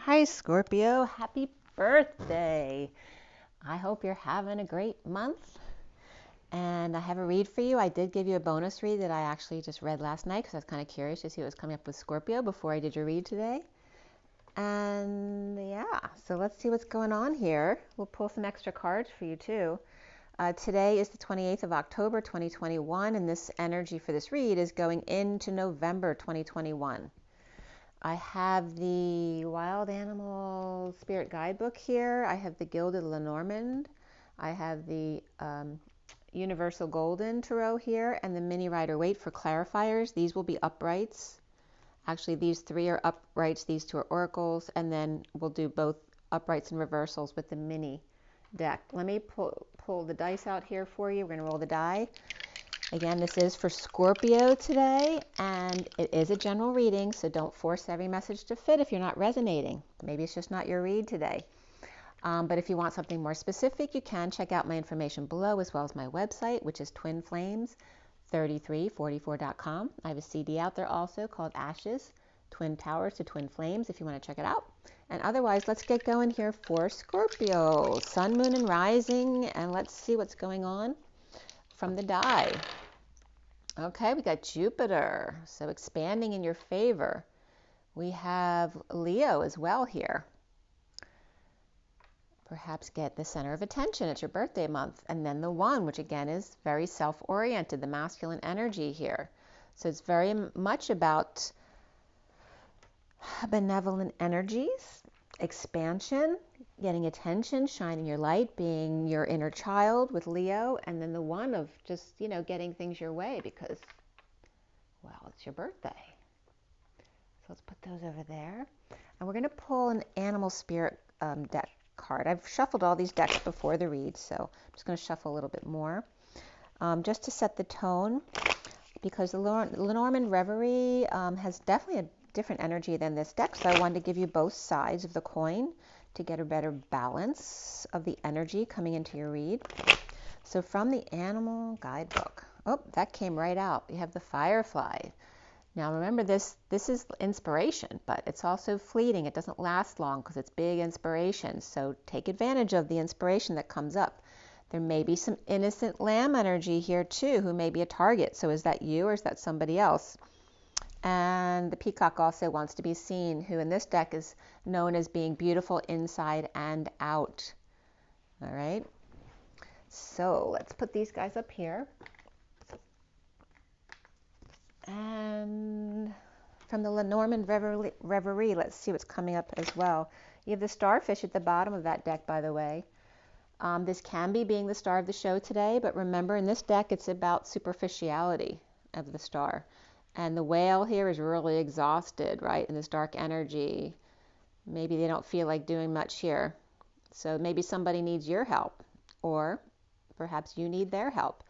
Hi, Scorpio. Happy birthday. I hope you're having a great month. And I have a read for you. I did give you a bonus read that I actually just read last night because I was kind of curious to see what was coming up with Scorpio before I did your read today. And yeah, so let's see what's going on here. We'll pull some extra cards for you too. Today is the 28th of October, 2021, and this energy for this read is going into November 2021. I have the Wild Animal Spirit Guidebook here. I have the Gilded Lenormand. I have the Universal Golden Tarot here and the Mini Rider-Waite for clarifiers. These will be uprights. Actually, these three are uprights. These two are oracles. And then we'll do both uprights and reversals with the mini deck. Let me pull the dice out here for you. We're going to roll the die. Again, this is for Scorpio today, and it is a general reading, so don't force every message to fit if you're not resonating. Maybe it's just not your read today. But if you want something more specific, you can check out my information below, as well as my website, which is twinflames3344.com. I have a CD out there also called Ashes, Twin Towers to Twin Flames, if you want to check it out. And otherwise, let's get going here for Scorpio, Sun, Moon, and Rising, and let's see what's going on from the die. Okay, we got Jupiter, so expanding in your favor. We have Leo as well here. Perhaps get the center of attention. It's your birthday month. And then the One, which again is very self-oriented, the masculine energy here. So it's very much about benevolent energies, expansion, getting attention, shining your light, being your inner child with Leo, and then the One of just, getting things your way because, well, it's your birthday. So let's put those over there. And we're going to pull an animal spirit deck card. I've shuffled all these decks before the read, so I'm just going to shuffle a little bit more just to set the tone, because the Lenormand Reverie has definitely a different energy than this deck, so I wanted to give you both sides of the coin to get a better balance of the energy coming into your read. So from the Animal Guidebook, oh, that came right out. You have the Firefly. Now remember, this is inspiration, but it's also fleeting. It doesn't last long because it's big inspiration. So take advantage of the inspiration that comes up. There may be some innocent lamb energy here too, who may be a target. So is that you or is that somebody else? And the Peacock also wants to be seen, who in this deck is known as being beautiful inside and out. All right. So let's put these guys up here. And from the Lenormand Reverie, let's see what's coming up as well. You have the starfish at the bottom of that deck, by the way. This can be being the star of the show today, but remember, in this deck, it's about superficiality of the star. And the whale here is really exhausted, right, in this dark energy. Maybe they don't feel like doing much here. So maybe somebody needs your help, or perhaps you need their help.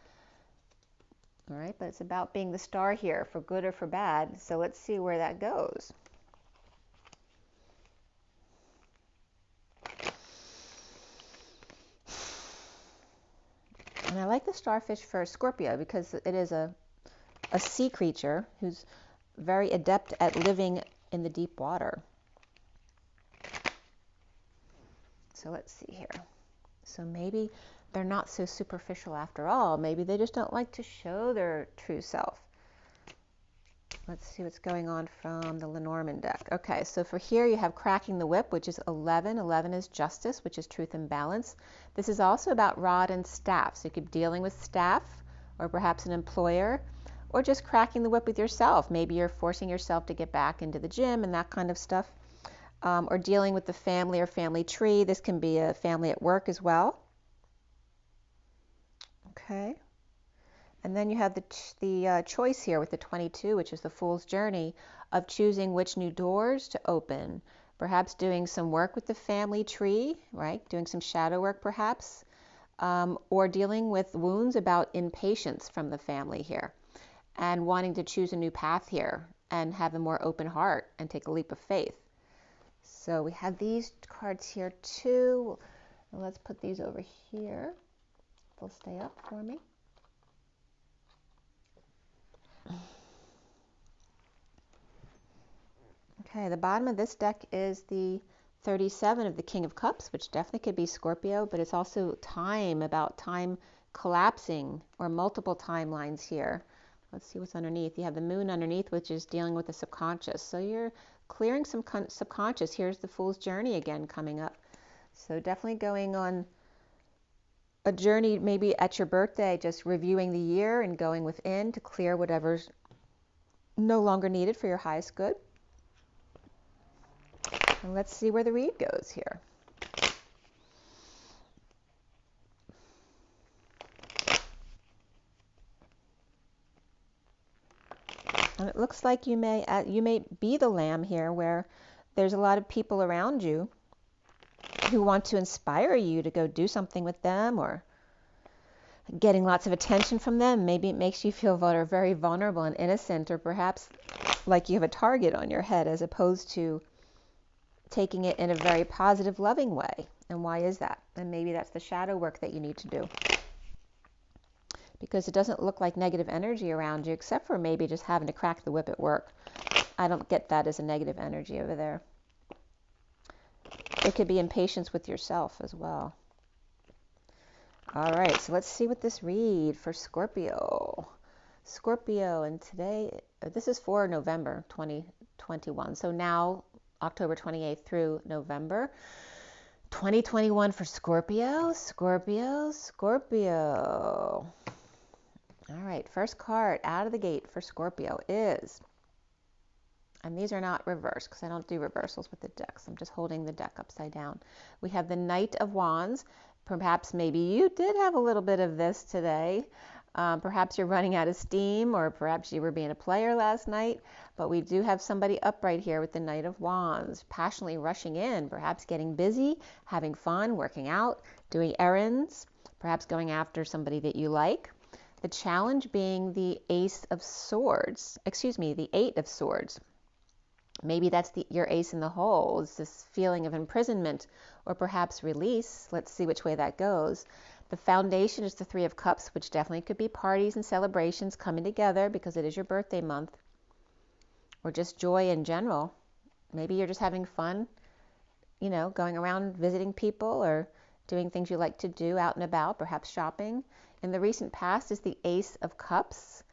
All right, but it's about being the star here, for good or for bad. So let's see where that goes. And I like the starfish for Scorpio because it is a sea creature who's very adept at living in the deep water. So let's see here. So maybe they're not so superficial after all. Maybe they just don't like to show their true self. Let's see what's going on from the Lenormand deck. Okay, so for here you have Cracking the Whip, which is 11. 11 is justice, which is truth and balance. This is also about rod and staff. So you could be dealing with staff, or perhaps an employer, or just cracking the whip with yourself. Maybe you're forcing yourself to get back into the gym and that kind of stuff. Or dealing with the family or family tree. This can be a family at work as well. Okay. And then you have the choice here with the 22, which is the Fool's Journey, of choosing which new doors to open. Perhaps doing some work with the family tree, right? Doing some shadow work perhaps. Or dealing with wounds about impatience from the family here. And wanting to choose a new path here and have a more open heart and take a leap of faith. So we have these cards here too. Let's put these over here. They'll stay up for me. Okay, the bottom of this deck is the 37 of the King of Cups, which definitely could be Scorpio, but it's also time, about time collapsing or multiple timelines here. Let's see what's underneath. You have the moon underneath, which is dealing with the subconscious. So you're clearing some subconscious. Here's the Fool's Journey again coming up. So definitely going on a journey maybe at your birthday, just reviewing the year and going within to clear whatever's no longer needed for your highest good. And let's see where the read goes here. And it looks like you may be the lamb here, where there's a lot of people around you who want to inspire you to go do something with them, or getting lots of attention from them. Maybe it makes you feel very vulnerable and innocent, or perhaps like you have a target on your head, as opposed to taking it in a very positive, loving way. And why is that? And maybe that's the shadow work that you need to do, because it doesn't look like negative energy around you, except for maybe just having to crack the whip at work. I don't get that as a negative energy over there. It could be impatience with yourself as well. All right, so let's see what this read for Scorpio. Scorpio, and today, this is for November 2021. So now, October 28th through November 2021 for Scorpio. All right, first card out of the gate for Scorpio is, and these are not reversed because I don't do reversals with the decks. I'm just holding the deck upside down. We have the Knight of Wands. Perhaps maybe you did have a little bit of this today. Perhaps you're running out of steam, or perhaps you were being a player last night. But we do have somebody upright here with the Knight of Wands, passionately rushing in, perhaps getting busy, having fun, working out, doing errands, perhaps going after somebody that you like. The challenge being the Eight of Swords. Maybe that's your ace in the hole. It's this feeling of imprisonment, or perhaps release. Let's see which way that goes. The foundation is the Three of Cups, which definitely could be parties and celebrations coming together because it is your birthday month, or just joy in general. Maybe you're just having fun, going around visiting people or doing things you like to do out and about, perhaps shopping. In the recent past is the Ace of Cups.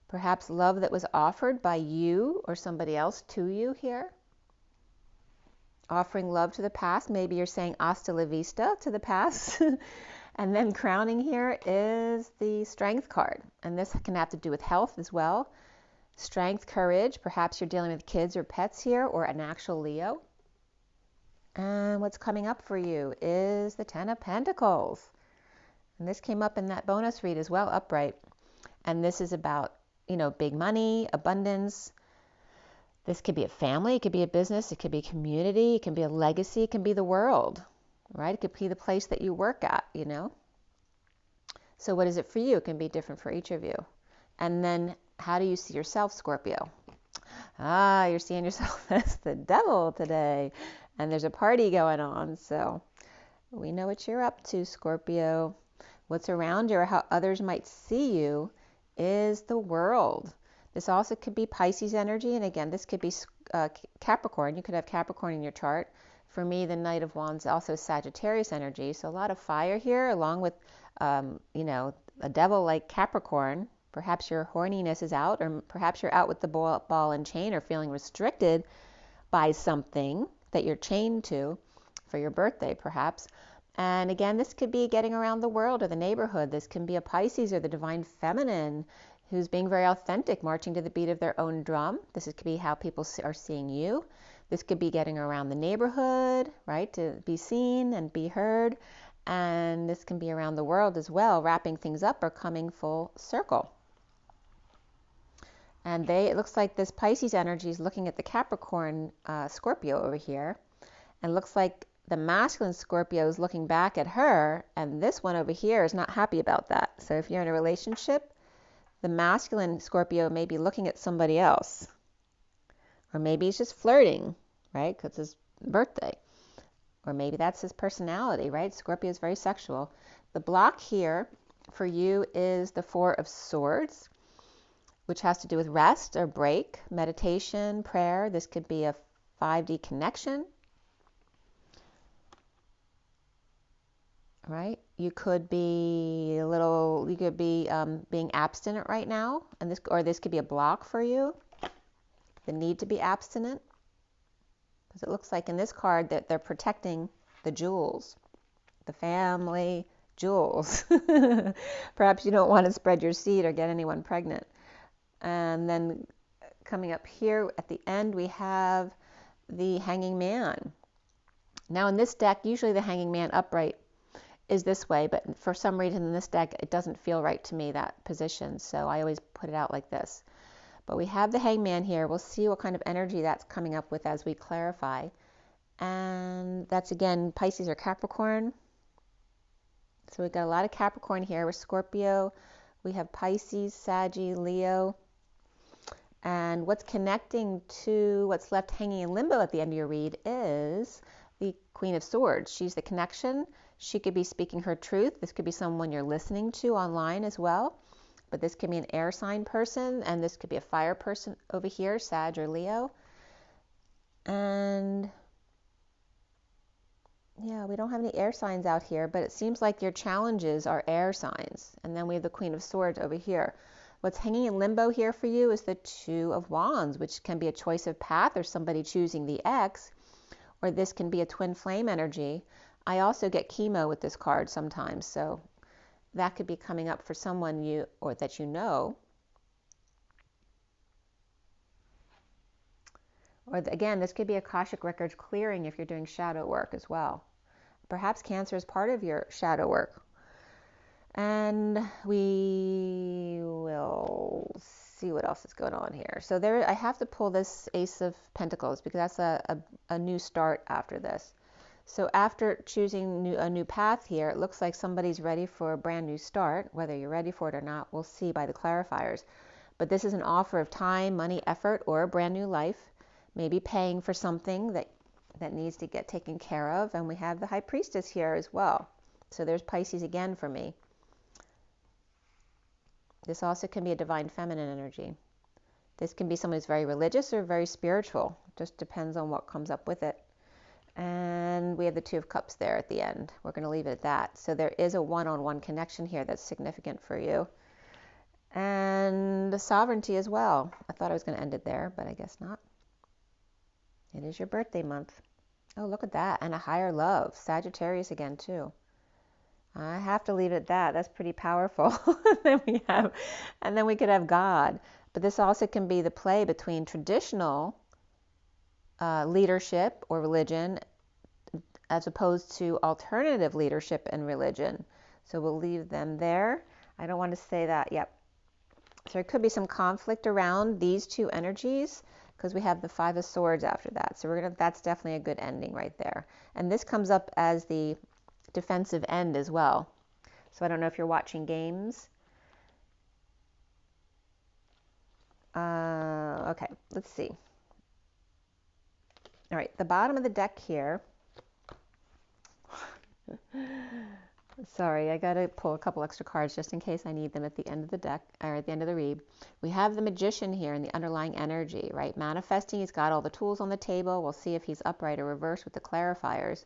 Perhaps love that was offered by you or somebody else to you here. Offering love to the past. Maybe you're saying hasta la vista to the past. And then crowning here is the Strength card. And this can have to do with health as well. Strength, courage. Perhaps you're dealing with kids or pets here, or an actual Leo. And what's coming up for you is the Ten of Pentacles. And this came up in that bonus read as well, upright. And this is about, big money, abundance. This could be a family, it could be a business, it could be a community, it can be a legacy, it can be the world, right? It could be the place that you work at, So what is it for you? It can be different for each of you. And then how do you see yourself, Scorpio? You're seeing yourself as the devil today. And there's a party going on. So we know what you're up to, Scorpio. What's around you, or how others might see you, is the world. This also could be Pisces energy, and again, this could be Capricorn. You could have Capricorn in your chart. For me, the Knight of Wands also Sagittarius energy, so a lot of fire here, along with, a devil like Capricorn. Perhaps your horniness is out, or perhaps you're out with the ball and chain, or feeling restricted by something that you're chained to for your birthday, perhaps. And again, this could be getting around the world or the neighborhood. This can be a Pisces or the divine feminine who's being very authentic, marching to the beat of their own drum. This could be how people are seeing you. This could be getting around the neighborhood, right, to be seen and be heard. And this can be around the world as well, wrapping things up or coming full circle. And it looks like this Pisces energy is looking at the Capricorn Scorpio over here. And looks like the masculine Scorpio is looking back at her, and this one over here is not happy about that. So if you're in a relationship, the masculine Scorpio may be looking at somebody else. Or maybe he's just flirting, right? Because it's his birthday. Or maybe that's his personality, right? Scorpio is very sexual. The block here for you is the Four of Swords, which has to do with rest or break, meditation, prayer. This could be a 5D connection. right? You could be being abstinent right now, and this could be a block for you, the need to be abstinent, because it looks like in this card that they're protecting the jewels, the family jewels. Perhaps you don't want to spread your seed or get anyone pregnant. And then coming up here at the end, we have the Hanging Man. Now in this deck, usually the Hanging Man upright is this way, but for some reason in this deck, it doesn't feel right to me, that position. So I always put it out like this. But we have the Hangman here. We'll see what kind of energy that's coming up with as we clarify. And that's, again, Pisces or Capricorn. So we've got a lot of Capricorn here with Scorpio. We have Pisces, Saggy, Leo. And what's connecting to what's left hanging in limbo at the end of your read is the Queen of Swords. She's the connection. She could be speaking her truth. This could be someone you're listening to online as well. But this could be an air sign person, and this could be a fire person over here, Sag or Leo. And yeah, we don't have any air signs out here, but it seems like your challenges are air signs. And then we have the Queen of Swords over here. What's hanging in limbo here for you is the Two of Wands, which can be a choice of path or somebody choosing the X, or this can be a twin flame energy. I also get chemo with this card sometimes, so that could be coming up for someone that you know. Or again, this could be Akashic Records clearing if you're doing shadow work as well. Perhaps Cancer is part of your shadow work. And we will see what else is going on here. So I have to pull this Ace of Pentacles because that's a new start after this. So after choosing a new path here, it looks like somebody's ready for a brand new start. Whether you're ready for it or not, we'll see by the clarifiers. But this is an offer of time, money, effort, or a brand new life. Maybe paying for something that needs to get taken care of. And we have the High Priestess here as well. So there's Pisces again for me. This also can be a divine feminine energy. This can be someone who's very religious or very spiritual. Just depends on what comes up with it. And we have the Two of Cups there at the end. We're going to leave it at that. So there is a one-on-one connection here that's significant for you. And the sovereignty as well. I thought I was going to end it there, but I guess not. It is your birthday month. Oh, look at that. And a higher love. Sagittarius again, too. I have to leave it at that. That's pretty powerful. And then we could have God. But this also can be the play between traditional leadership or religion as opposed to alternative leadership and religion. So we'll leave them there. I don't want to say that. Yep. So there could be some conflict around these two energies because we have the Five of Swords after that. So that's definitely a good ending right there. And this comes up as the defensive end as well. So I don't know if you're watching games. Okay, let's see. All right, the bottom of the deck here. Sorry, I got to pull a couple extra cards just in case I need them at the end of the deck, or at the end of the read. We have the Magician here in the underlying energy, right? Manifesting, he's got all the tools on the table. We'll see if he's upright or reversed with the clarifiers.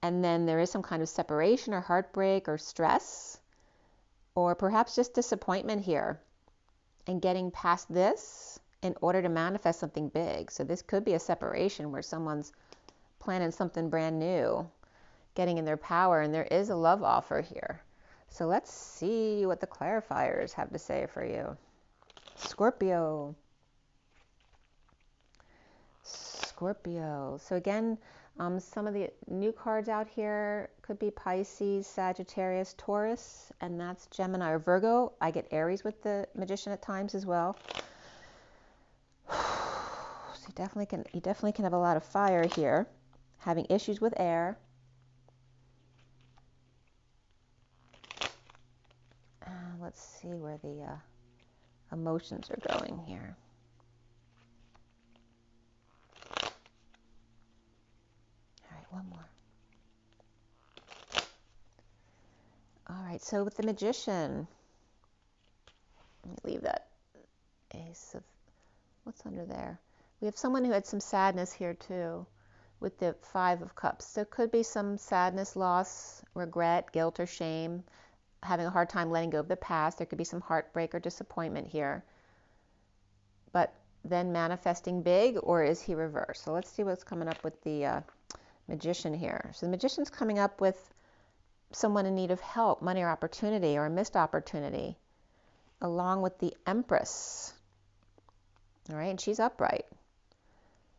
And then there is some kind of separation or heartbreak or stress, or perhaps just disappointment here. And getting past this in order to manifest something big. So this could be a separation where someone's planning something brand new, getting in their power, and there is a love offer here. So let's see what the clarifiers have to say for you. Scorpio. Scorpio. So again, some of the new cards out here could be Pisces, Sagittarius, Taurus, and that's Gemini or Virgo. I get Aries with the Magician at times as well. So you definitely can have a lot of fire here, having issues with air. Let's see where the emotions are going here. All right, one more. All right, so with the Magician, let me leave that Ace of, what's under there? We have someone who had some sadness here too. with the Five of Cups. So it could be some sadness, loss, regret, guilt, or shame, having a hard time letting go of the past. There could be some heartbreak or disappointment here. But then manifesting big, or is he reversed? So let's see what's coming up with the Magician here. So the Magician's coming up with someone in need of help, money or opportunity, or a missed opportunity, along with the Empress. All right, and she's upright.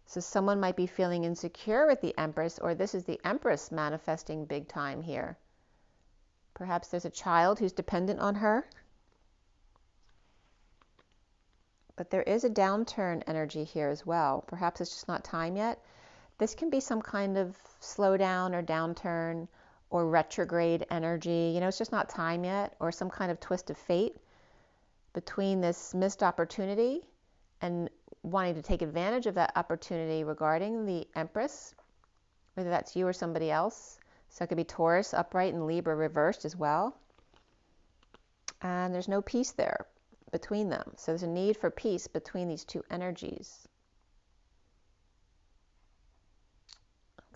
So someone might be feeling insecure with the Empress, or this is the Empress manifesting big time here. Perhaps there's a child who's dependent on her. But there is a downturn energy here as well. Perhaps it's just not time yet. This can be some kind of slowdown or downturn or retrograde energy. You know, it's just not time yet, or some kind of twist of fate between this missed opportunity and wanting to take advantage of that opportunity regarding the Empress, whether that's you or somebody else. So it could be Taurus upright and Libra reversed as well. And there's no peace there between them. So there's a need for peace between these two energies.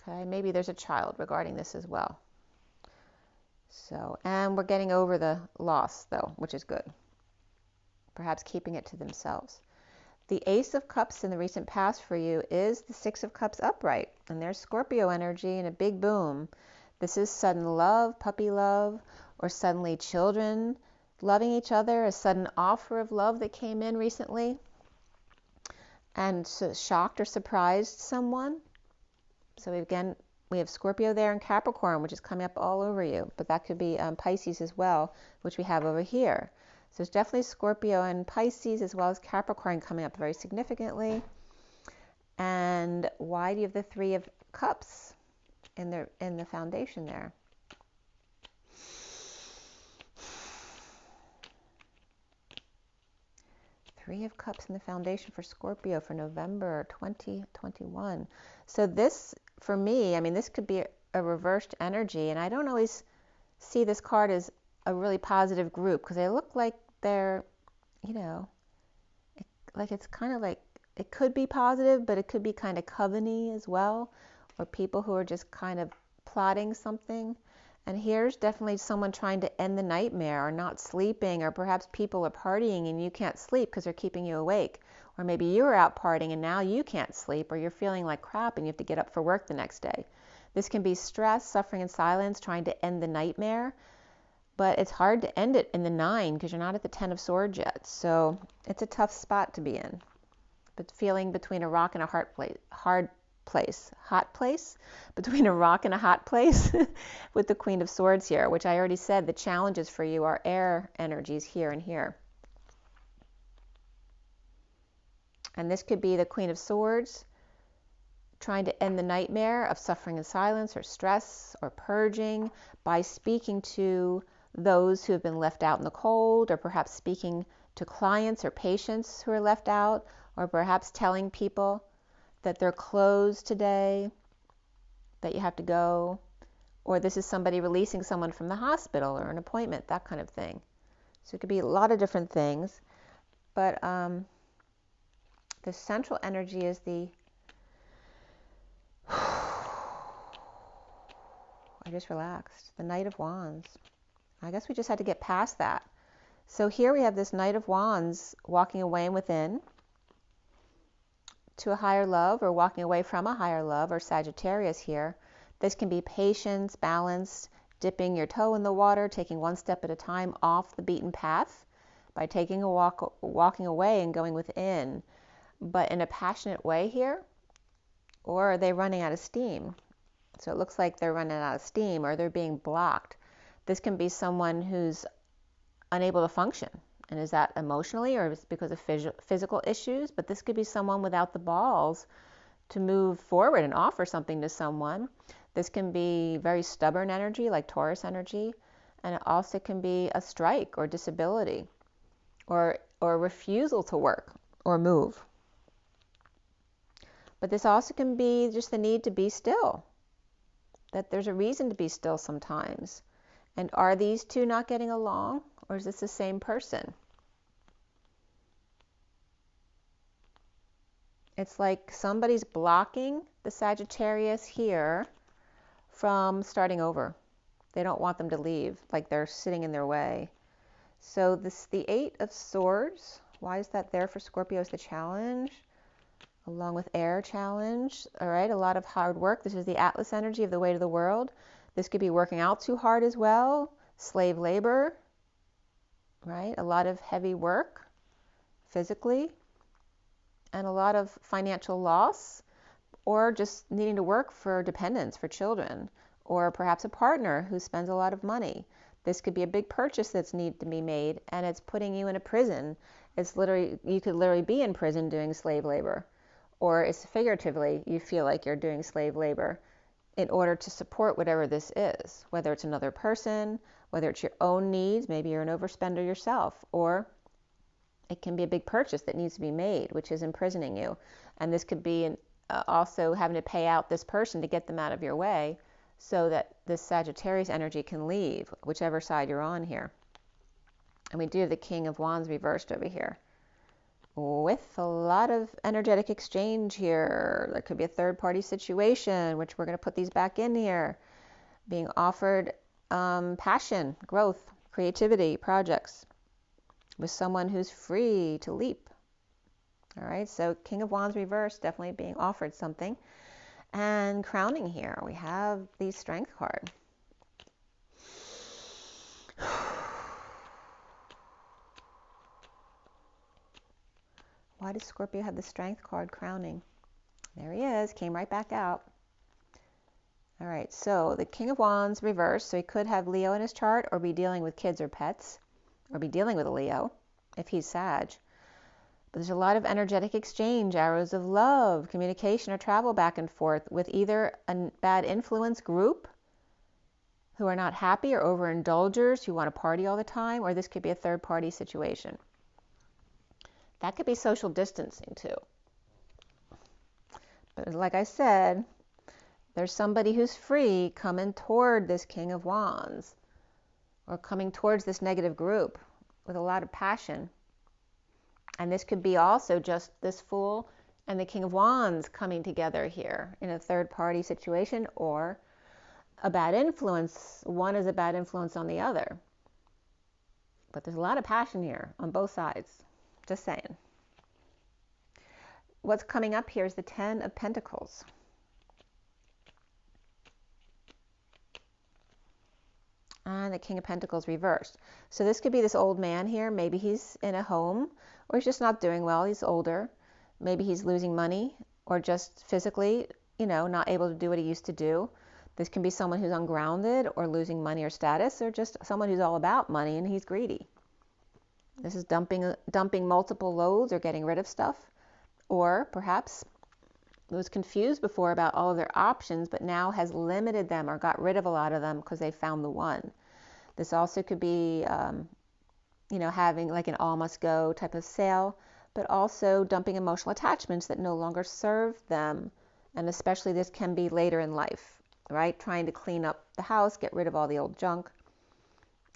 Okay, maybe there's a child regarding this as well. So, and we're getting over the loss though, which is good. Perhaps keeping it to themselves. The Ace of Cups in the recent past for you is the Six of Cups upright. And there's Scorpio energy and a big boom. This is sudden love, puppy love, or suddenly children loving each other, a sudden offer of love that came in recently and shocked or surprised someone. So we have Scorpio there and Capricorn, which is coming up all over you. But that could be Pisces as well, which we have over here. So it's definitely Scorpio and Pisces as well as Capricorn coming up very significantly. And why do you have the Three of Cups in the foundation there? Three of Cups in the foundation for Scorpio for November 2021. So this, for me, I mean, this could be a reversed energy. And I don't always see this card as a really positive group because they look like they're, you know, like it's kind of like, it could be positive, but it could be kind of coven-y as well, or people who are just kind of plotting something. And here's definitely someone trying to end the nightmare, or not sleeping, or perhaps people are partying and you can't sleep because they're keeping you awake. Or maybe you were out partying and now you can't sleep, or you're feeling like crap and you have to get up for work the next day. This can be stress, suffering in silence, trying to end the nightmare. But it's hard to end it in the 9 because you're not at the 10 of Swords yet. So it's a tough spot to be in. But feeling between a rock and a hot place, between a rock and a hot place with the Queen of Swords here, which I already said the challenges for you are air energies here and here. And this could be the Queen of Swords trying to end the nightmare of suffering in silence or stress or purging by speaking to those who have been left out in the cold, or perhaps speaking to clients or patients who are left out, or perhaps telling people that they're closed today, that you have to go, or this is somebody releasing someone from the hospital or an appointment, that kind of thing. So it could be a lot of different things, but the central energy is the I just relaxed. The Knight of Wands. I guess we just had to get past that. So here we have this Knight of Wands walking away and within to a higher love, or walking away from a higher love, or Sagittarius here. This can be patience, balance, dipping your toe in the water, taking one step at a time off the beaten path by taking a walk, walking away and going within, but in a passionate way here. Or are they running out of steam? So it looks like they're running out of steam, or they're being blocked. This can be someone who's unable to function. And is that emotionally, or is it because of physical issues? But this could be someone without the balls to move forward and offer something to someone. This can be very stubborn energy, like Taurus energy. And it also can be a strike or disability, or refusal to work or move. But this also can be just the need to be still. That there's a reason to be still sometimes. And are these two not getting along, or is this the same person? It's like somebody's blocking the Sagittarius here from starting over. They don't want them to leave, like they're sitting in their way. So the Eight of Swords, why is that there for Scorpio as the challenge? Along with air challenge, all right, a lot of hard work. This is the Atlas energy of the weight of the world. This could be working out too hard as well, slave labor, right? A lot of heavy work physically, and a lot of financial loss, or just needing to work for dependents, for children, or perhaps a partner who spends a lot of money. This could be a big purchase that's need to be made, and it's putting you in a prison. It's literally, you could literally be in prison doing slave labor, or it's figuratively, you feel like you're doing slave labor in order to support whatever this is, whether it's another person, whether it's your own needs, maybe you're an overspender yourself, or it can be a big purchase that needs to be made, which is imprisoning you. And this could be also having to pay out this person to get them out of your way so that this Sagittarius energy can leave, whichever side you're on here. And we do have the King of Wands reversed over here, with a lot of energetic exchange here. There could be a third-party situation, which we're going to put these back in here. Being offered passion, growth, creativity, projects with someone who's free to leap. All right, so King of Wands reversed, definitely being offered something. And crowning here, we have the Strength card. Why does Scorpio have the Strength card crowning? There he is, came right back out. All right, so the King of Wands reversed, so he could have Leo in his chart, or be dealing with kids or pets, or be dealing with a Leo if he's Sag. But there's a lot of energetic exchange, arrows of love, communication or travel back and forth with either a bad influence group who are not happy, or overindulgers who want to party all the time, or this could be a third-party situation. That could be social distancing too. But like I said, there's somebody who's free coming toward this King of Wands, or coming towards this negative group with a lot of passion. And this could be also just this Fool and the King of Wands coming together here in a third-party situation, or a bad influence. One is a bad influence on the other. But there's a lot of passion here on both sides. Just saying. What's coming up here is the Ten of Pentacles. And the King of Pentacles reversed. So this could be this old man here. Maybe he's in a home, or he's just not doing well. He's older. Maybe he's losing money, or just physically, not able to do what he used to do. This can be someone who's ungrounded, or losing money or status, or just someone who's all about money and he's greedy. This is dumping multiple loads, or getting rid of stuff. Or perhaps was confused before about all of their options, but now has limited them or got rid of a lot of them because they found the one. This also could be, having like an all must go type of sale, but also dumping emotional attachments that no longer serve them. And especially this can be later in life, right? Trying to clean up the house, get rid of all the old junk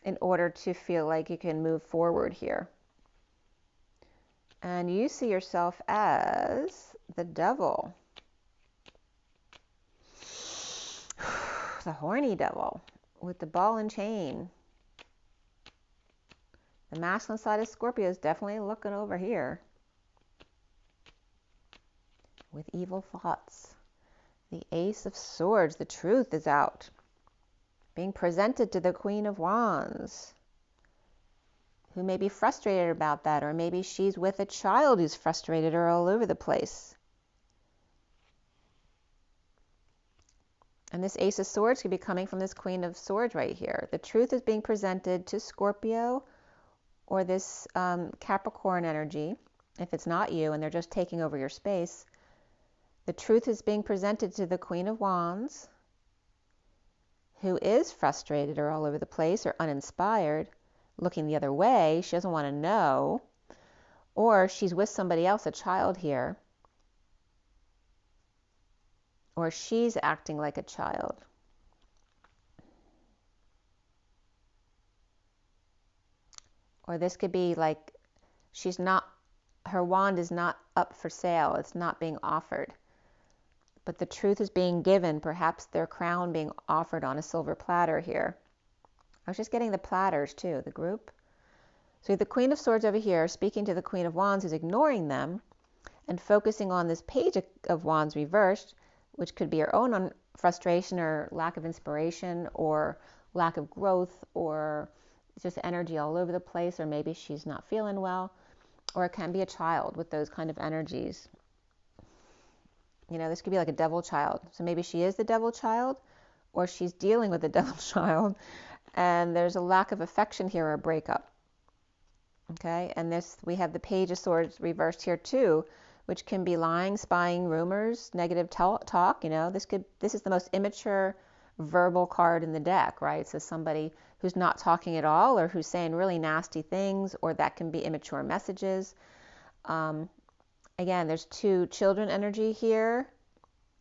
in order to feel like you can move forward here. And you see yourself as the Devil. The horny devil with the ball and chain. The masculine side of Scorpio is definitely looking over here with evil thoughts. The Ace of Swords, the truth is out, being presented to the Queen of Wands, who may be frustrated about that, or maybe she's with a child who's frustrated or all over the place. And this Ace of Swords could be coming from this Queen of Swords right here. The truth is being presented to Scorpio, or this Capricorn energy, if it's not you and they're just taking over your space. The truth is being presented to the Queen of Wands, who is frustrated or all over the place, or uninspired, looking the other way. She doesn't want to know. Or she's with somebody else, a child here. Or she's acting like a child. Or this could be like she's not her wand is not up for sale. It's not being offered. But the truth is being given, perhaps their crown being offered on a silver platter here. I was just getting the platters too, the group. So the Queen of Swords over here speaking to the Queen of Wands who's ignoring them and focusing on this Page of Wands reversed, which could be her own frustration or lack of inspiration or lack of growth or just energy all over the place, or maybe she's not feeling well, or it can be a child with those kind of energies. You know, this could be like a devil child. So maybe she is the devil child, or she's dealing with the devil child, and there's a lack of affection here or a breakup. Okay, and this, we have the Page of Swords reversed here too, which can be lying, spying, rumors, negative talk. You know, this is the most immature verbal card in the deck, right? So somebody who's not talking at all, or who's saying really nasty things, or that can be immature messages. Again, there's two children energy here.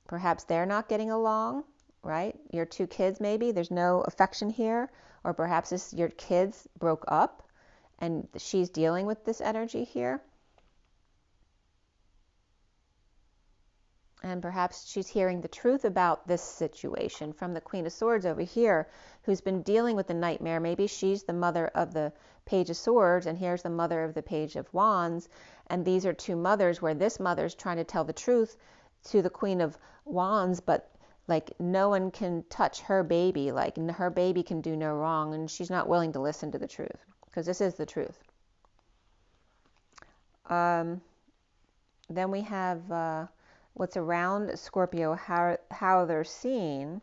Perhaps they're not getting along, right? Your two kids, maybe there's no affection here, or perhaps your kids broke up and she's dealing with this energy here. And perhaps she's hearing the truth about this situation from the Queen of Swords over here, who's been dealing with the nightmare. Maybe she's the mother of the Page of Swords, and here's the mother of the Page of Wands. And these are two mothers, where this mother's trying to tell the truth to the Queen of Wands, but like no one can touch her baby. Like her baby can do no wrong, and she's not willing to listen to the truth, because this is the truth. Then we have what's around Scorpio, how they're seen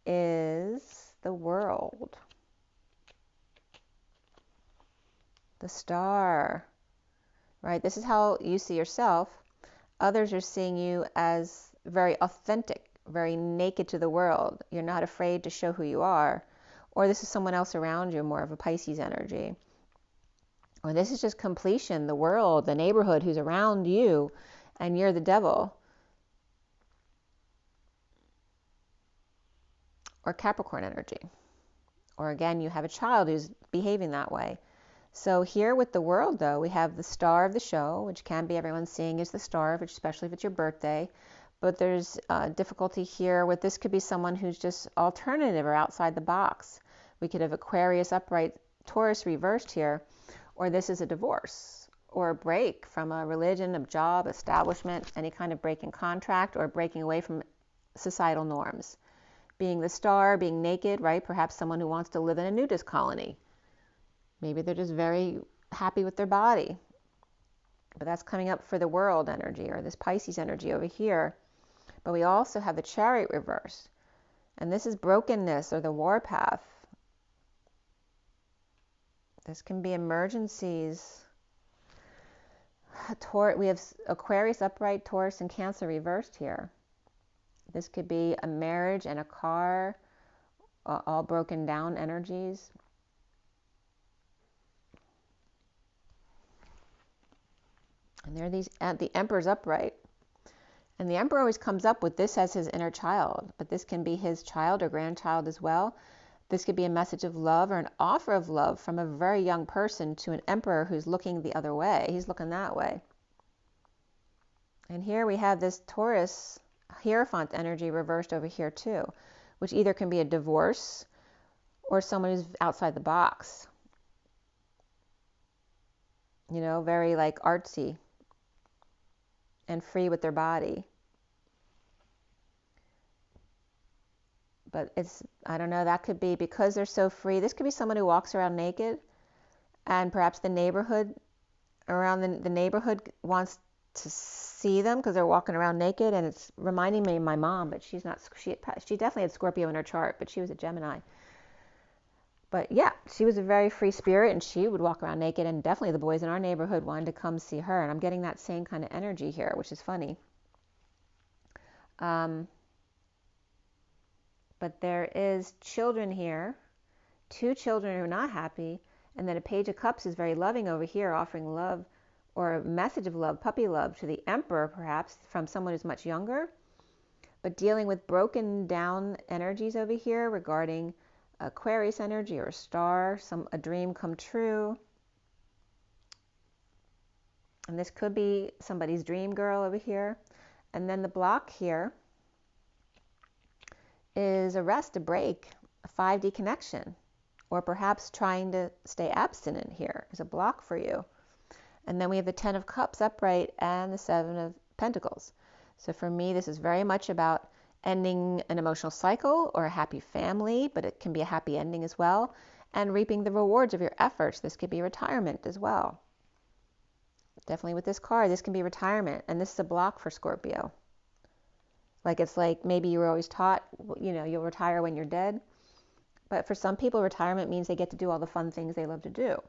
is the world, the star, right? This is how you see yourself. Others are seeing you as very authentic, very naked to the world. You're not afraid to show who you are. Or this is someone else around you, more of a Pisces energy. Or this is just completion, the world, the neighborhood who's around you, and you're the devil. Or Capricorn energy. Or again, you have a child who's behaving that way. So here with the world, though, we have the star of the show, which can be everyone seeing as the star, especially if it's your birthday. But there's difficulty here with this could be someone who's just alternative or outside the box. We could have Aquarius upright, Taurus reversed here. Or this is a divorce or a break from a religion, a job, establishment, any kind of break in contract, or breaking away from societal norms. Being the star, being naked, right? Perhaps someone who wants to live in a nudist colony. Maybe they're just very happy with their body. But that's coming up for the world energy, or this Pisces energy over here. But we also have the Chariot reverse. And this is brokenness or the warpath. This can be emergencies. We have Aquarius upright, Taurus and Cancer reversed here. This could be a marriage and a car, all broken down energies. And there are these, the Emperor's upright. And the Emperor always comes up with this as his inner child, but this can be his child or grandchild as well. This could be a message of love or an offer of love from a very young person to an emperor who's looking the other way. He's looking that way. And here we have this Taurus Hierophant energy reversed over here too, which either can be a divorce or someone who's outside the box. You know, very like artsy and free with their body. But it's, I don't know, that could be because they're so free. This could be someone who walks around naked, and perhaps the neighborhood around the neighborhood wants to see them because they're walking around naked. And it's reminding me of my mom, but she's not, she definitely had Scorpio in her chart, but she was a Gemini. But yeah, she was a very free spirit, and she would walk around naked, and definitely the boys in our neighborhood wanted to come see her. And I'm getting that same kind of energy here, which is funny. But there is children here, two children who are not happy, and then a Page of Cups is very loving over here, offering love or a message of love, puppy love, to the Emperor perhaps from someone who's much younger, but dealing with broken down energies over here regarding Aquarius energy or a star, a dream come true. And this could be somebody's dream girl over here. And then the block here is a rest, a break, a 5D connection, or perhaps trying to stay abstinent here is a block for you. And then we have the Ten of Cups upright and the Seven of Pentacles. So for me, this is very much about ending an emotional cycle or a happy family, but it can be a happy ending as well, and reaping the rewards of your efforts. This could be retirement as well. Definitely with this card, this can be retirement, and this is a block for Scorpio. Like it's like maybe you were always taught, you'll retire when you're dead. But for some people, retirement means they get to do all the fun things they love to do.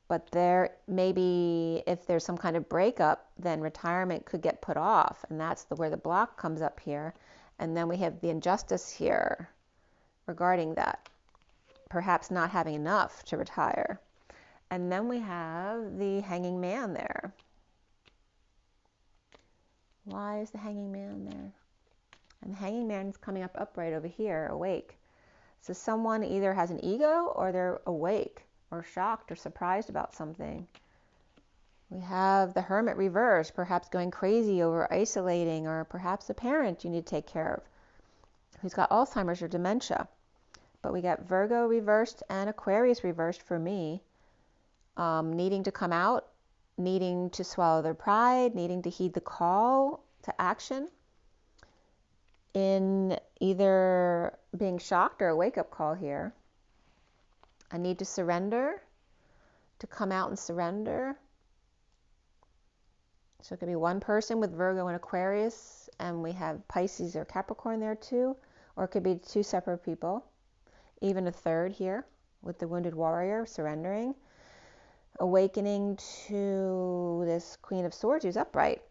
But there, maybe if there's some kind of breakup, then retirement could get put off. And that's where the block comes up here. And then we have the injustice here regarding that. Perhaps not having enough to retire. And then we have the Hanging Man there. Why is the Hanging Man there? And the Hanging Man is coming up upright over here, awake. So someone either has an ego or they're awake or shocked or surprised about something. We have the Hermit reversed, perhaps going crazy over isolating, or perhaps a parent you need to take care of who's got Alzheimer's or dementia. But we got Virgo reversed and Aquarius reversed for me, needing to come out, needing to swallow their pride, needing to heed the call to action in either being shocked or a wake-up call here. A need to surrender, to come out and surrender. So it could be one person with Virgo and Aquarius, and we have Pisces or Capricorn there too, or it could be two separate people, even a third here with the Wounded Warrior surrendering, awakening to this Queen of Swords who's upright,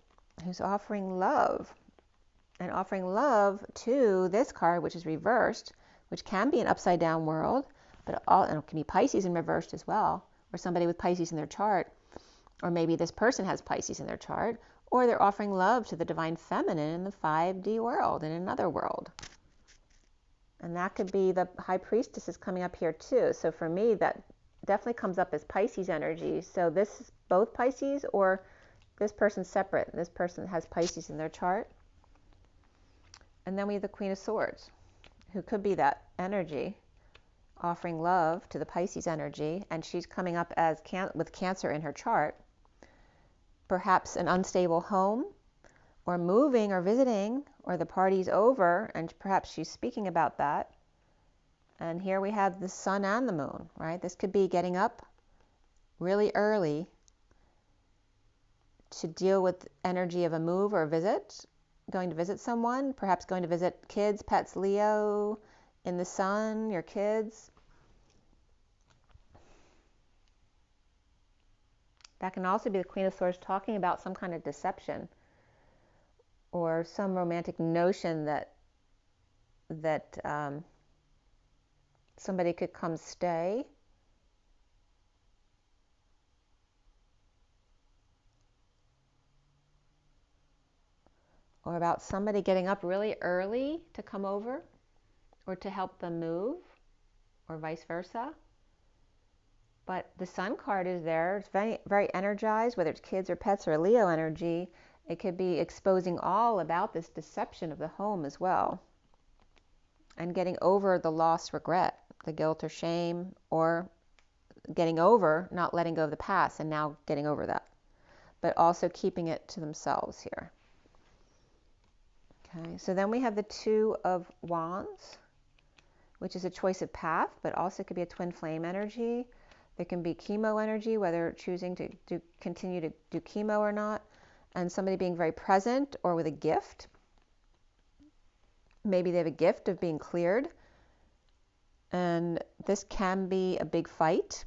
who's offering love, and offering love to this card, which is reversed, which can be an upside down world, but and it can be Pisces in reversed as well, or somebody with Pisces in their chart, or maybe this person has Pisces in their chart, or they're offering love to the divine feminine in the 5D world, in another world. And that could be the High Priestess is coming up here too. So for me, that definitely comes up as Pisces energy. So this is both Pisces, or this person's separate. This person has Pisces in their chart. And then we have the Queen of Swords, who could be that energy, offering love to the Pisces energy, and she's coming up as with Cancer in her chart. Perhaps an unstable home, or moving or visiting, or the party's over, and perhaps she's speaking about that. And here we have the sun and the moon, right? This could be getting up really early to deal with energy of a move or a visit, going to visit someone, perhaps going to visit kids, pets, Leo, in the sun, your kids. That can also be the Queen of Swords talking about some kind of deception or some romantic notion that somebody could come stay. Or about somebody getting up really early to come over or to help them move, or vice versa. But the Sun card is there. It's very, very energized, whether it's kids or pets or Leo energy. It could be exposing all about this deception of the home as well. And getting over the lost regret, the guilt or shame, or getting over not letting go of the past and now getting over that. But also keeping it to themselves here. Okay, so then we have the Two of Wands, which is a choice of path, but also could be a twin flame energy. There can be chemo energy, whether choosing to continue to do chemo or not, and somebody being very present or with a gift. Maybe they have a gift of being cleared, and this can be a big fight,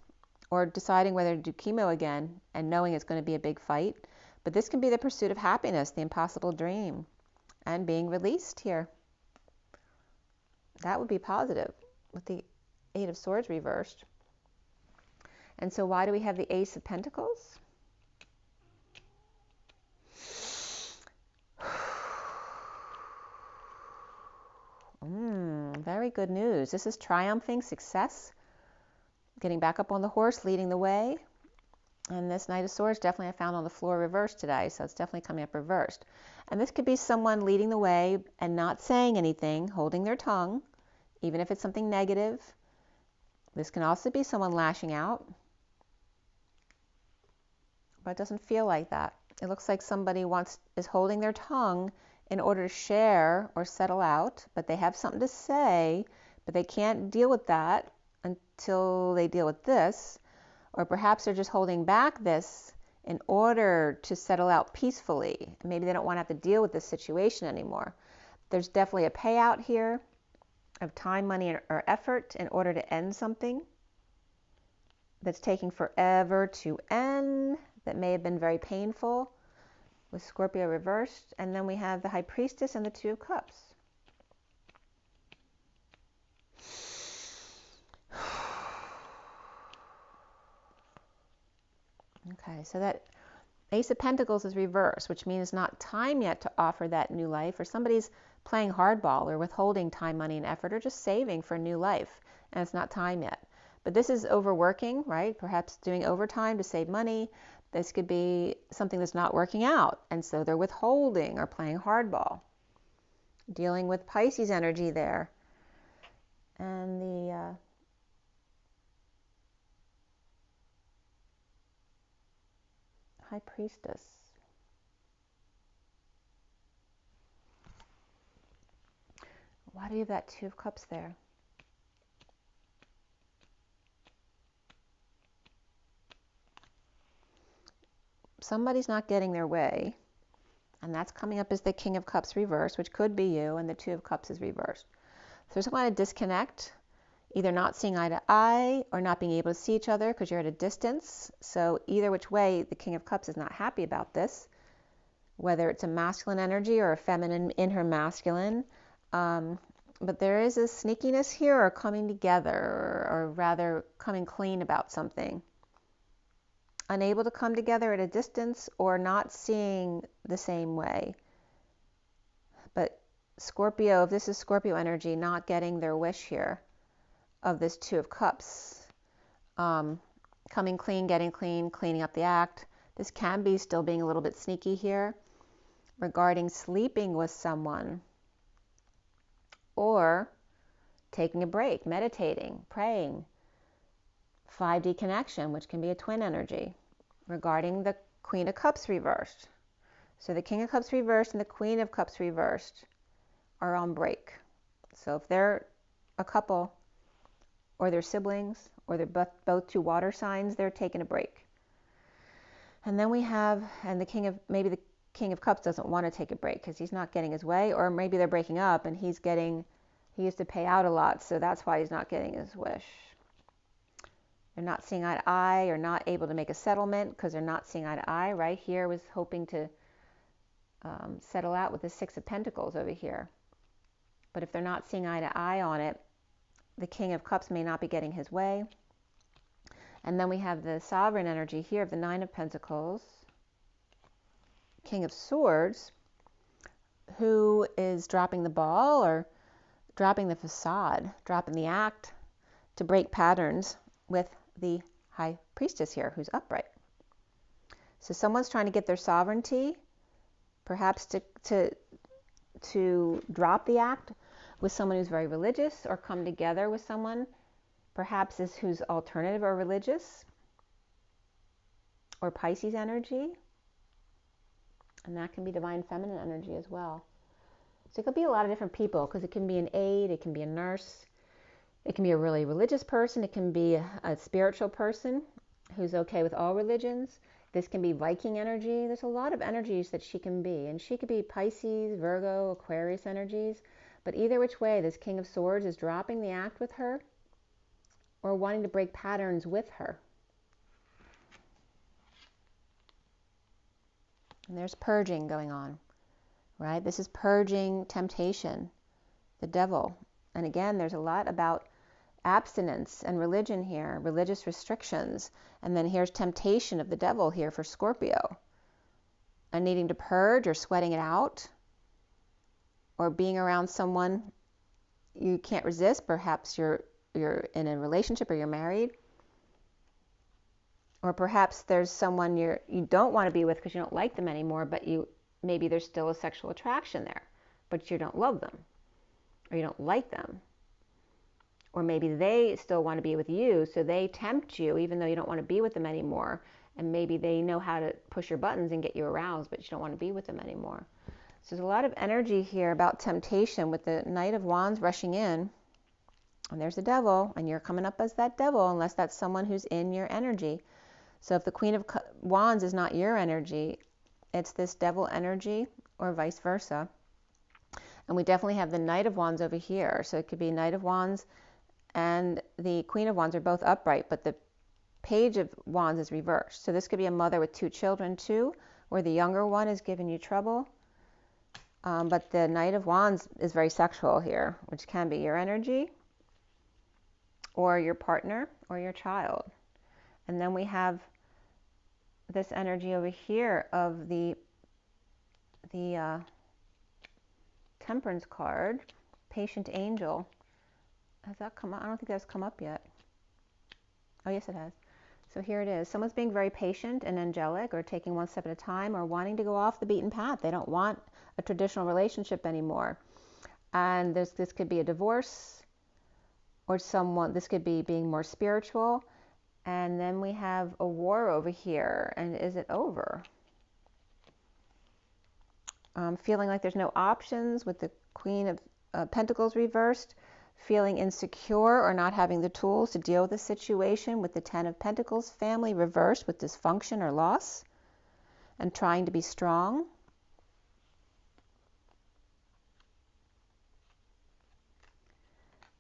or deciding whether to do chemo again and knowing it's going to be a big fight. But this can be the pursuit of happiness, the impossible dream, and being released here. That would be positive with the Eight of Swords reversed. And so why do we have the Ace of Pentacles? Very good news. This is triumphing, success, getting back up on the horse, leading the way. And this Knight of Swords definitely I found on the floor reversed today, so it's definitely coming up reversed. And this could be someone leading the way and not saying anything, holding their tongue, even if it's something negative. This can also be someone lashing out, but it doesn't feel like that. It looks like somebody is holding their tongue in order to share or settle out, but they have something to say, but they can't deal with that until they deal with this. Or perhaps they're just holding back this in order to settle out peacefully. Maybe they don't want to have to deal with this situation anymore. There's definitely a payout here of time, money, or effort in order to end something that's taking forever to end, that may have been very painful, with Scorpio reversed. And then we have the High Priestess and the Two of Cups. Okay, so that Ace of Pentacles is reversed, which means it's not time yet to offer that new life, or somebody's playing hardball or withholding time, money, and effort, or just saving for a new life, and it's not time yet. But this is overworking, right? Perhaps doing overtime to save money. This could be something that's not working out, and so they're withholding or playing hardball. Dealing with Pisces energy there. And the High Priestess. Why do you have that Two of Cups there? Somebody's not getting their way, and that's coming up as the King of Cups reversed, which could be you, and the Two of Cups is reversed. So there's some kind of disconnect, either not seeing eye to eye or not being able to see each other because you're at a distance. So either which way, the King of Cups is not happy about this, whether it's a masculine energy or a feminine in her masculine. But there is a sneakiness here, or coming together, or rather coming clean about something. Unable to come together at a distance, or not seeing the same way. But Scorpio, if this is Scorpio energy, not getting their wish here of this Two of Cups. Coming clean, getting clean, cleaning up the act. This can be still being a little bit sneaky here regarding sleeping with someone, or taking a break, meditating, praying. 5D connection, which can be a twin energy, regarding the Queen of Cups reversed. So the King of Cups reversed and the Queen of Cups reversed are on break. So if they're a couple, or they're siblings, or they're both two water signs, they're taking a break. And then we have, and maybe the King of Cups doesn't want to take a break because he's not getting his way, or maybe they're breaking up and he used to pay out a lot, so that's why he's not getting his wish. They're not seeing eye to eye, or not able to make a settlement because they're not seeing eye to eye. Right here was hoping to settle out with the Six of Pentacles over here. But if they're not seeing eye to eye on it, the King of Cups may not be getting his way. And then we have the sovereign energy here of the Nine of Pentacles, King of Swords, who is dropping the ball or dropping the facade, dropping the act to break patterns with the High Priestess here, who's upright. So someone's trying to get their sovereignty, perhaps to drop the act with someone who's very religious, or come together with someone perhaps who's alternative or religious, or Pisces energy. And that can be divine feminine energy as well. So it could be a lot of different people, because it can be an aide, it can be a nurse, it can be a really religious person, it can be a spiritual person who's okay with all religions. This can be Viking energy. There's a lot of energies that she can be. And she could be Pisces, Virgo, Aquarius energies. But either which way, this King of Swords is dropping the act with her, or wanting to break patterns with her. And there's purging going on, right? This is purging temptation, the devil. And again, there's a lot about abstinence and religion here, religious restrictions. And then here's temptation of the devil here for Scorpio. And needing to purge, or sweating it out, or being around someone you can't resist. Perhaps you're in a relationship or you're married. Or perhaps there's someone you don't want to be with because you don't like them anymore, but maybe there's still a sexual attraction there, but you don't love them or you don't like them. Or maybe they still want to be with you, so they tempt you even though you don't want to be with them anymore. And maybe they know how to push your buttons and get you aroused, but you don't want to be with them anymore. So there's a lot of energy here about temptation with the Knight of Wands rushing in. And there's the devil, and you're coming up as that devil unless that's someone who's in your energy. So if the Queen of Wands is not your energy, it's this devil energy or vice versa. And we definitely have the Knight of Wands over here. So it could be Knight of Wands and the Queen of Wands are both upright, but the Page of Wands is reversed. So this could be a mother with 2 children too, where the younger one is giving you trouble. But the Knight of Wands is very sexual here, which can be your energy or your partner or your child. And then we have this energy over here of the Temperance card, Patient Angel. Has that come up? I don't think that's come up yet. Oh, yes, it has. So here it is. Someone's being very patient and angelic, or taking one step at a time, or wanting to go off the beaten path. They don't want a traditional relationship anymore. And this could be a divorce, or this could be being more spiritual. And then we have a war over here. And is it over? Feeling like there's no options with the Queen of Pentacles reversed. Feeling insecure or not having the tools to deal with the situation with the Ten of Pentacles family reversed with dysfunction or loss, and trying to be strong.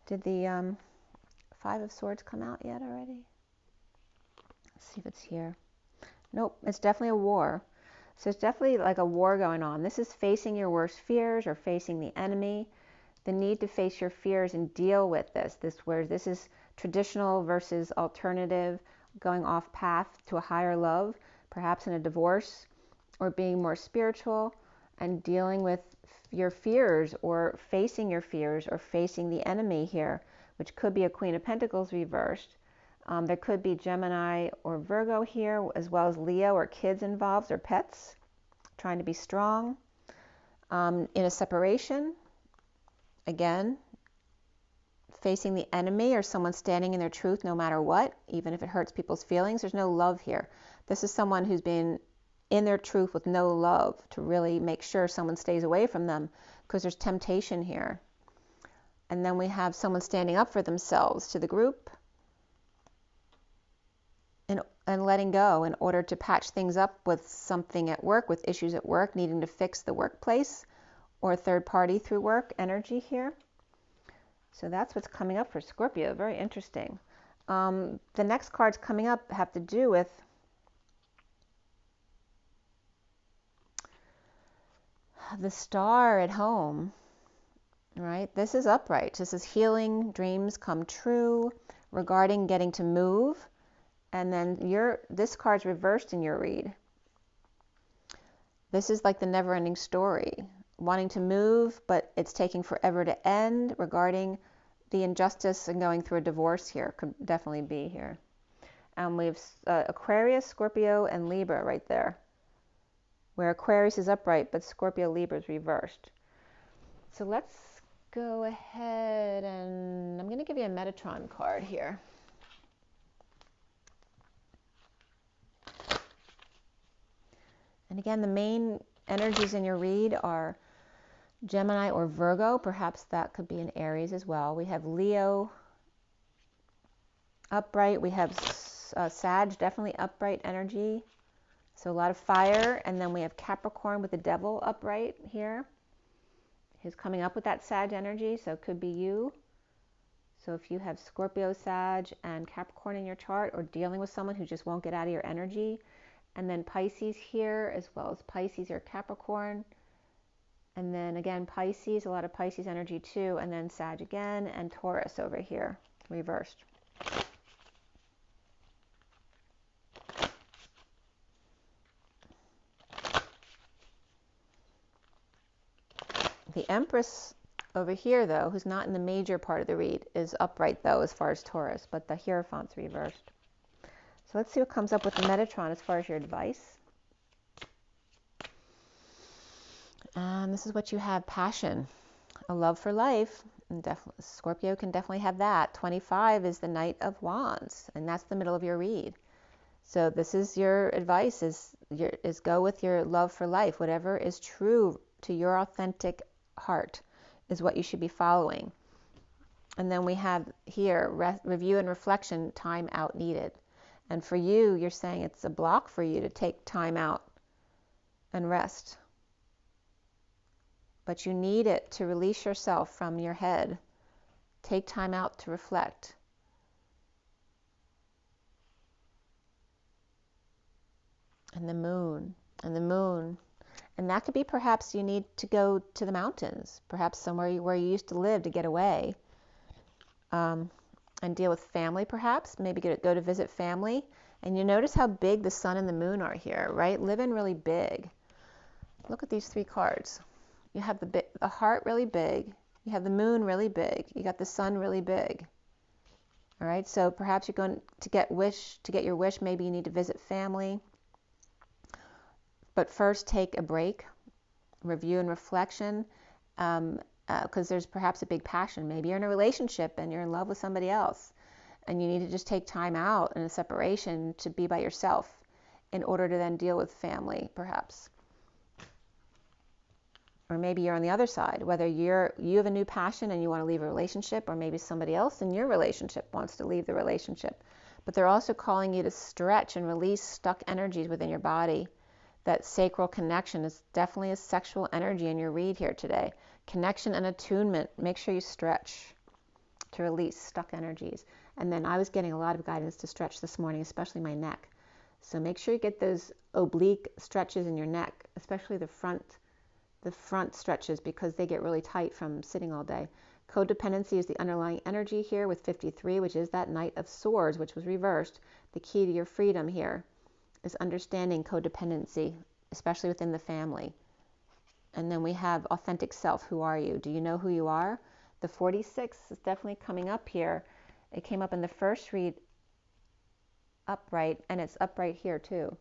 Did the Five of Swords come out yet already? Let's see if it's here. Nope, it's definitely a war. So it's definitely like a war going on. This is facing your worst fears or facing the enemy. The need to face your fears and deal with where this is traditional versus alternative, going off path to a higher love, perhaps in a divorce, or being more spiritual and dealing with your fears or facing your fears or facing the enemy here, which could be a Queen of Pentacles reversed. There could be Gemini or Virgo here, as well as Leo or kids involved or pets, trying to be strong. In a separation, again, facing the enemy or someone standing in their truth no matter what, even if it hurts people's feelings. There's no love here. This is someone who's been in their truth with no love to really make sure someone stays away from them, because there's temptation here. And then we have someone standing up for themselves to the group and letting go in order to patch things up with something at work, with issues at work, needing to fix the workplace or third party through work energy here. So that's what's coming up for Scorpio. Very interesting. The next cards coming up have to do with the star at home, right? This is upright. This is healing, dreams come true, regarding getting to move. And then this card's reversed in your read. This is like the never-ending story. Wanting to move, but it's taking forever to end, regarding the injustice and going through a divorce here. Could definitely be here. And we have Aquarius, Scorpio, and Libra right there, where Aquarius is upright, but Scorpio, Libra is reversed. So let's go ahead and I'm going to give you a Metatron card here. And again, the main energies in your read are Gemini or Virgo. Perhaps that could be an Aries as well. We have Leo upright. We have Sag, definitely upright energy. So a lot of fire. And then we have Capricorn with the devil upright here. He's coming up with that Sag energy, so it could be you. So if you have Scorpio, Sag, and Capricorn in your chart, or dealing with someone who just won't get out of your energy. And then Pisces here, as well as Pisces or Capricorn. And then again, Pisces, a lot of Pisces energy too. And then Sag again, and Taurus over here, reversed. The Empress Over here, though, who's not in the major part of the read, is upright, though, as far as Taurus, but the Hierophant's reversed. So let's see what comes up with the Metatron as far as your advice. And this is what you have: passion, a love for life. And Scorpio can definitely have that. 25 is the Knight of Wands, and that's the middle of your read. So this is your advice: is go with your love for life. Whatever is true to your authentic heart is what you should be following. And then we have here review and reflection, time out needed. And for you, you're saying it's a block for you to take time out and rest. But you need it to release yourself from your head. Take time out to reflect. And the moon, and the moon. And that could be perhaps you need to go to the mountains, perhaps somewhere where you used to live to get away, and deal with family perhaps, maybe go to visit family. And you notice how big the sun and the moon are here, right? Live in really big. Look at these three cards. You have the heart really big, you have the moon really big, you got the sun really big. All right, so perhaps you're going to get your wish, maybe you need to visit family. But first, take a break, review and reflection, because there's perhaps a big passion. Maybe you're in a relationship and you're in love with somebody else, and you need to just take time out in a separation to be by yourself in order to then deal with family, perhaps. Or maybe you're on the other side, whether you have a new passion and you want to leave a relationship, or maybe somebody else in your relationship wants to leave the relationship. But they're also calling you to stretch and release stuck energies within your body. That sacral connection is definitely a sexual energy in your read here today. Connection and attunement. Make sure you stretch to release stuck energies. And then I was getting a lot of guidance to stretch this morning, especially my neck. So make sure you get those oblique stretches in your neck, especially the front stretches, because they get really tight from sitting all day. Codependency is the underlying energy here with 53, which is that Knight of Swords, which was reversed. The key to your freedom here is understanding codependency, especially within the family. And then we have authentic self. Who are you? Do you know who you are? The 46 is definitely coming up here. It came up in the first read upright, and it's upright here too.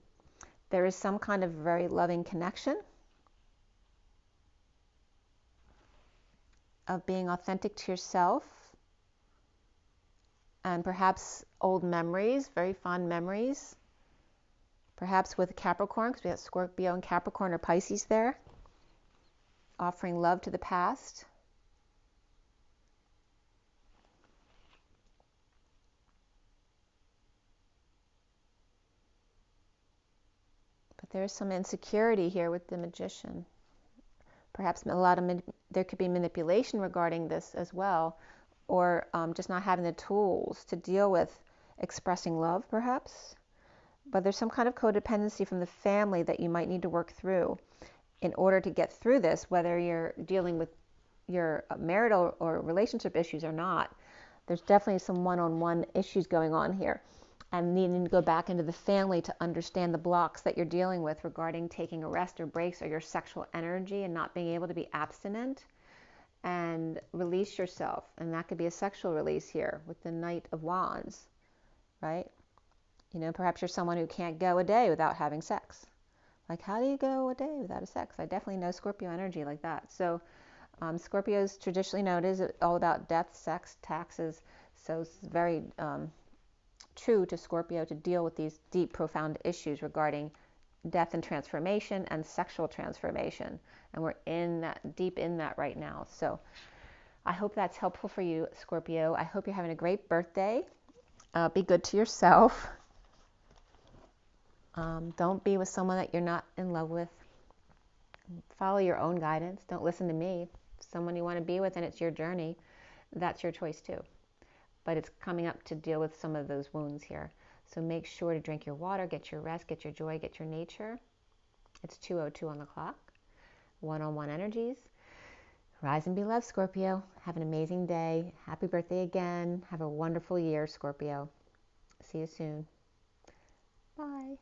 There is some kind of very loving connection of being authentic to yourself, and perhaps old memories, very fond memories. Perhaps with Capricorn, because we have Scorpio and Capricorn or Pisces there, offering love to the past. But there's some insecurity here with the Magician. Perhaps there could be manipulation regarding this as well, or just not having the tools to deal with expressing love, perhaps. But there's some kind of codependency from the family that you might need to work through in order to get through this, whether you're dealing with your marital or relationship issues or not. There's definitely some one-on-one issues going on here, and needing to go back into the family to understand the blocks that you're dealing with regarding taking a rest or breaks, or your sexual energy and not being able to be abstinent, and release yourself. And that could be a sexual release here with the Knight of Wands, right? You know, perhaps you're someone who can't go a day without having sex. Like, how do you go a day without a sex? I definitely know Scorpio energy like that. So Scorpio is traditionally known as all about death, sex, taxes. So it's very true to Scorpio to deal with these deep, profound issues regarding death and transformation and sexual transformation. And we're deep in that right now. So I hope that's helpful for you, Scorpio. I hope you're having a great birthday. Be good to yourself. Don't be with someone that you're not in love with. Follow your own guidance. Don't listen to me. Someone you want to be with and it's your journey, that's your choice too. But it's coming up to deal with some of those wounds here. So make sure to drink your water, get your rest, get your joy, get your nature. It's 2:02 on the clock. One-on-one energies. Rise and be loved, Scorpio. Have an amazing day. Happy birthday again. Have a wonderful year, Scorpio. See you soon. Bye.